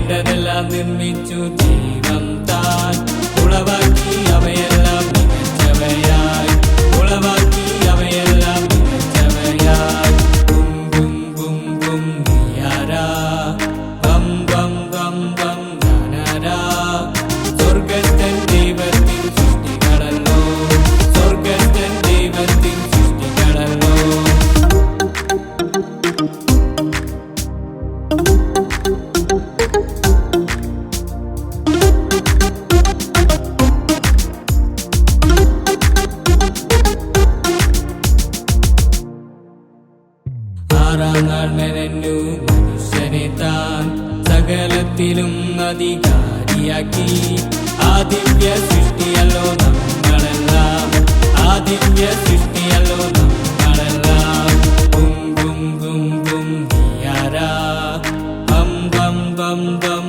വേണ്ടതെല്ലാം നിർമ്മിച്ചു ദൈവം താൻ. ഉളവാക്കി അവയെല്ലാം മികച്ചവയായി, ഉളവാക്കി അവയെല്ലാം മികച്ചവയായി. ഗും ഗും ഗും ഗും നീയാരാ, ഗം ഗം ഗം ഗം ഞാനാരാ. സ്വർഗസ്ഥൻ ദൈവത്തിൻ സൃഷ്ടികളല്ലോ, സ്വർഗസ്ഥൻ ദൈവത്തിൻ സൃഷ്ടികളല്ലോ. ആറാം നാൾ മെനഞ്ഞു മനുഷ്യനെ താൻ സകലത്തിലും അധികാരിയാക്കി. ആ ദിവ്യ സൃഷ്ടിയല്ലോ നമ്മളെല്ലാം, ആ ദിവ്യ സൃഷ്ടിയല്ലോ നമ്മളെല്ലാം. ഗും ഗും ഗും ഗും നീയാരാ, ബം ബം ബം ബം